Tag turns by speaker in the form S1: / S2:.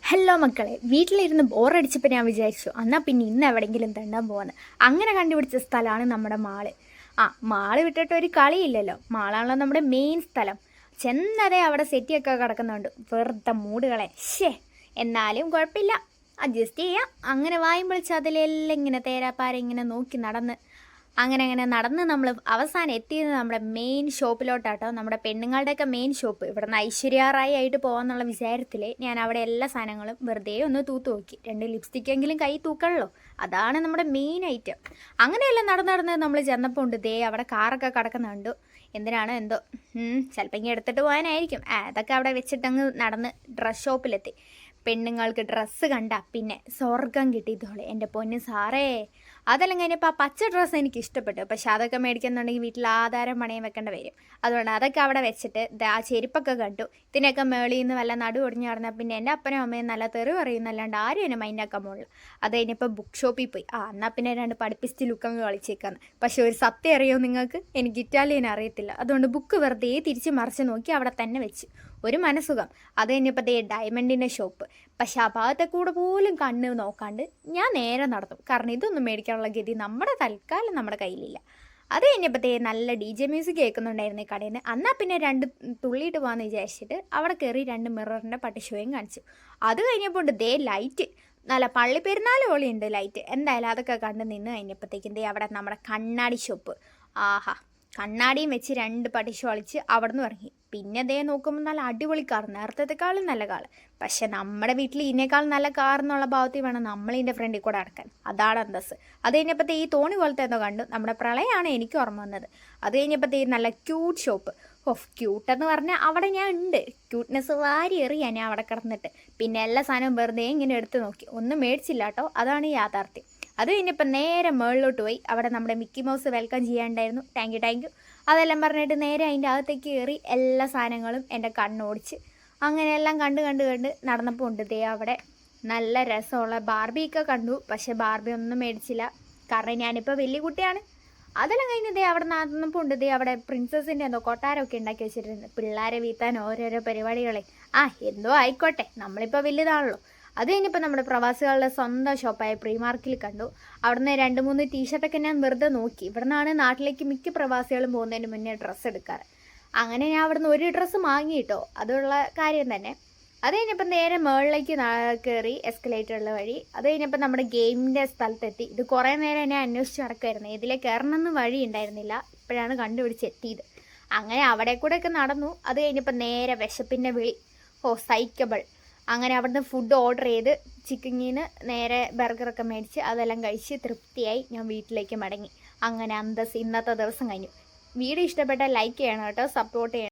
S1: Hello മക്കളെ, വീട്ടിലിരുന്ന് ബോറടിച്ചപ്പോൾ ഞാൻ വിചാരിച്ചു എന്നാൽ പിന്നെ ഇന്ന് എവിടെയെങ്കിലും തെണ്ടാൻ പോകുന്നത്. അങ്ങനെ കണ്ടുപിടിച്ച സ്ഥലമാണ് നമ്മുടെ മാള്. മാള് വിട്ടിട്ട് ഒരു കളിയില്ലല്ലോ. മാളാണല്ലോ നമ്മുടെ മെയിൻ സ്ഥലം. ചെന്നതേ അവിടെ സെറ്റിയൊക്കെ കിടക്കുന്നുണ്ട്. വെറുതെ മൂടുകളെ എന്നാലും കുഴപ്പമില്ല, അഡ്ജസ്റ്റ് ചെയ്യാം. അങ്ങനെ വായും പൊളിച്ച് അതിലെല്ലാം ഇങ്ങനെ തേരാപ്പാര ഇങ്ങനെ നോക്കി നടന്ന് അങ്ങനെ നടന്ന് നമ്മൾ അവസാനം എത്തിയത് നമ്മുടെ മെയിൻ ഷോപ്പിലോട്ടാട്ടോ. നമ്മുടെ പെണ്ണുങ്ങളുടെയൊക്കെ മെയിൻ ഷോപ്പ്. ഇവിടുന്ന് ഐശ്വര്യ റായി ആയിട്ട് പോകാമെന്നുള്ള വിചാരത്തിൽ ഞാൻ അവിടെ എല്ലാ സാധനങ്ങളും വെറുതെ ഒന്ന് തൂത്ത് നോക്കി. 2 ലിപ്സ്റ്റിക്കെങ്കിലും കൈ തൂക്കണല്ലോ, അതാണ് നമ്മുടെ മെയിൻ ഐറ്റം. അങ്ങനെയെല്ലാം നടന്ന് നമ്മൾ ചെന്നപ്പോൾ ഉണ്ട് ദേ അവിടെ കാറൊക്കെ കിടക്കുന്നുണ്ട്. എന്തിനാണോ എന്തോ, ചിലപ്പോൾ ഇങ്ങനെ എടുത്തിട്ട് പോകാനായിരിക്കും. അതൊക്കെ അവിടെ വെച്ചിട്ടങ്ങ് നടന്ന് ഡ്രസ് ഷോപ്പിലെത്തി. പെണ്ണുങ്ങൾക്ക് ഡ്രസ്സ് കണ്ട പിന്നെ സ്വർഗം കിട്ടിയതോളെ എൻ്റെ പൊന്ന് സാറേ. അതെല്ലാം കഴിഞ്ഞപ്പോൾ ആ പച്ച ഡ്രസ്സ് എനിക്ക് ഇഷ്ടപ്പെട്ടു. പക്ഷെ അതൊക്കെ മേടിക്കുന്നുണ്ടെങ്കിൽ വീട്ടിൽ ആധാരം പണയം വെക്കേണ്ടി വരും. അതുകൊണ്ട് അതൊക്കെ അവിടെ വെച്ചിട്ട് ആ ചെരുപ്പൊക്കെ കണ്ടു. ഇതിനൊക്കെ മേളിൽ നിന്ന് വല്ല നടു ഒടിഞ്ഞു നടന്നാൽ പിന്നെ എൻ്റെ അപ്പനും അമ്മയും നല്ല തെറി പറയുന്നല്ലാണ്ട് ആരും എന്നെ മൈൻഡാക്കാൻ പോകില്ല. അത് കഴിഞ്ഞപ്പോൾ ബുക്ക് ഷോപ്പിൽ പോയി. എന്നാൽ പിന്നെ 2 പഠിപ്പിസ്റ്റ് ലുക്കങ്ങ് കളിച്ചേക്കാന്ന്. പക്ഷെ ഒരു സത്യം അറിയോ നിങ്ങൾക്ക്, എനിക്ക് ഇറ്റാലിയൻ അറിയത്തില്ല. അതുകൊണ്ട് ബുക്ക് വെറുതെ തിരിച്ച് മറിച്ച് നോക്കി അവിടെ തന്നെ വെച്ച് ഒരു മനസുഖം. അത് കഴിഞ്ഞപ്പോൾ ദേ ഡയമണ്ടിൻ്റെ ഷോപ്പ്. പക്ഷെ ആ ഭാഗത്തെ കൂടെ പോലും കണ്ണ് നോക്കാണ്ട് ഞാൻ നേരെ നടന്നു. കാരണം ഇതൊന്നും മേടിക്കാനുള്ള ഗതി നമ്മുടെ തൽക്കാലം നമ്മുടെ കയ്യിലില്ല. അത് കഴിഞ്ഞപ്പോൾ നല്ല DJ മ്യൂസിക് കേൾക്കുന്നുണ്ടായിരുന്നു ഈ കടയിൽ നിന്ന്. എന്നാൽ പിന്നെ 2 തുള്ളിയിട്ട് പോകാമെന്ന് വിചാരിച്ചിട്ട് അവിടെ കയറി 2 മിററിൻ്റെ പട്ടിഷോയും കാണിച്ചു. അത് കഴിഞ്ഞപ്പോൾ ഉണ്ട് ദേ ലൈറ്റ്, നല്ല പള്ളി പെരുന്നാൾ പോലെയുണ്ട് ലൈറ്റ്. എന്തായാലും അതൊക്കെ കണ്ട് നിന്ന് കഴിഞ്ഞപ്പോഴത്തേക്കും ദേ അവിടെ നമ്മുടെ കണ്ണാടി ഷോപ്പ്. കണ്ണാടിയും വെച്ച് 2 പട്ടിഷോ കളിച്ച് അവിടെ നിന്ന് ഇറങ്ങി. പിന്നെ അതേ നോക്കുമ്പോൾ നല്ല അടിപൊളി കാർ, നേരത്തേക്കാളും നല്ല കാർ. പക്ഷെ നമ്മുടെ വീട്ടിൽ ഇതിനേക്കാൾ നല്ല കാർ എന്നുള്ള ഭാവത്തിൽ വേണം നമ്മളിതിൻ്റെ ഫ്രണ്ടിൽ കൂടെ അടക്കാൻ. അതാണ് അന്തസ്. അത് കഴിഞ്ഞപ്പോഴത്തേ ഈ തോണി പോലത്തെ എന്തോ കണ്ടു. നമ്മുടെ പ്രളയമാണ് എനിക്ക് ഓർമ്മ വന്നത്. അത് കഴിഞ്ഞപ്പോഴത്തേ നല്ല ക്യൂട്ട് ഷോപ്പ്. ക്യൂട്ടെന്ന് പറഞ്ഞാൽ അവിടെ ഞാൻ ഉണ്ട്. ക്യൂട്ട്നെസ് വാരി എറിയാ ഞാൻ അവിടെ കിടന്നിട്ട്. പിന്നെ എല്ലാ സാധനവും വെറുതെ ഇങ്ങനെ എടുത്ത് നോക്കി. ഒന്നും മേടിച്ചില്ല കേട്ടോ, അതാണ് യാഥാർത്ഥ്യം. അത് കഴിഞ്ഞപ്പോൾ നേരെ മുകളിലോട്ട് പോയി. അവിടെ നമ്മുടെ മിക്കി മൗസ് വെൽക്കം ചെയ്യാണ്ടായിരുന്നു. Thank you. അതെല്ലാം പറഞ്ഞിട്ട് നേരെ അതിൻ്റെ അകത്തേക്ക് കയറി എല്ലാ സാധനങ്ങളും എൻ്റെ കണ്ണോടിച്ച് അങ്ങനെയെല്ലാം കണ്ട് നടന്നപ്പോൾ ഉണ്ട് ദേ അവിടെ നല്ല രസമുള്ള ബാർബിയൊക്കെ കണ്ടു. പക്ഷേ ബാർബി ഒന്നും മേടിച്ചില്ല, കാരണം ഞാനിപ്പോൾ വലിയ കുട്ടിയാണ്. അതെല്ലാം കഴിഞ്ഞ് ദേ അവിടെ നടന്നപ്പോൾ ഉണ്ട് ദേ അവിടെ പ്രിൻസസിൻ്റെ എന്തോ കൊട്ടാരമൊക്കെ ഉണ്ടാക്കി വെച്ചിട്ടുണ്ട്. പിള്ളേരെ വീത്താൻ ഓരോരോ പരിപാടികളെ. എന്തോ ആയിക്കോട്ടെ, നമ്മളിപ്പോൾ വലുതാണല്ലോ. അത് കഴിഞ്ഞപ്പോൾ നമ്മുടെ പ്രവാസികളുടെ സ്വന്തം ഷോപ്പായ പ്രീമാർക്കിൽ കണ്ടു. അവിടുന്ന് 2-3 ടീഷർട്ടൊക്കെ ഞാൻ വെറുതെ നോക്കി. ഇവിടെ നിന്നാണ് നാട്ടിലേക്ക് മിക്ക പ്രവാസികളും പോകുന്നതിന് മുന്നേ ഡ്രസ്സ് എടുക്കാറ്. അങ്ങനെ ഞാൻ അവിടുന്ന് ഒരു ഡ്രസ്സ് വാങ്ങി കേട്ടോ, അതുള്ള കാര്യം തന്നെ. അത് കഴിഞ്ഞപ്പോൾ നേരെ മുകളിലേക്ക് കയറി എസ്കലേറ്ററുള്ള വഴി. അത് കഴിഞ്ഞപ്പോൾ നമ്മുടെ ഗെയിമിൻ്റെ സ്ഥലത്തെത്തി. ഇത് കുറേ നേരം എന്നെ അന്വേഷിച്ച് നടക്കുമായിരുന്നു. ഇതിലെ കയറണമെന്ന് വഴി ഉണ്ടായിരുന്നില്ല, ഇപ്പോഴാണ് കണ്ടുപിടിച്ചെത്തിയത്. അങ്ങനെ അവിടെ കൂടെയൊക്കെ നടന്നു. അത് കഴിഞ്ഞപ്പോൾ നേരെ വിശപ്പിൻ്റെ വിളി. സൈക്കബിൾ. അങ്ങനെ അവിടുന്ന് ഫുഡ് ഓർഡർ ചെയ്ത് ചിക്കനിന്ന് നേരെ ബർഗറൊക്കെ മേടിച്ച് അതെല്ലാം കഴിച്ച് തൃപ്തിയായി ഞാൻ വീട്ടിലേക്ക് മടങ്ങി. അങ്ങനെ ഇന്നത്തെ ദിവസം കഴിഞ്ഞു. വീഡിയോ ഇഷ്ടപ്പെട്ടാൽ ലൈക്ക് ചെയ്യണം കേട്ടോ, സപ്പോർട്ട് ചെയ്യണം.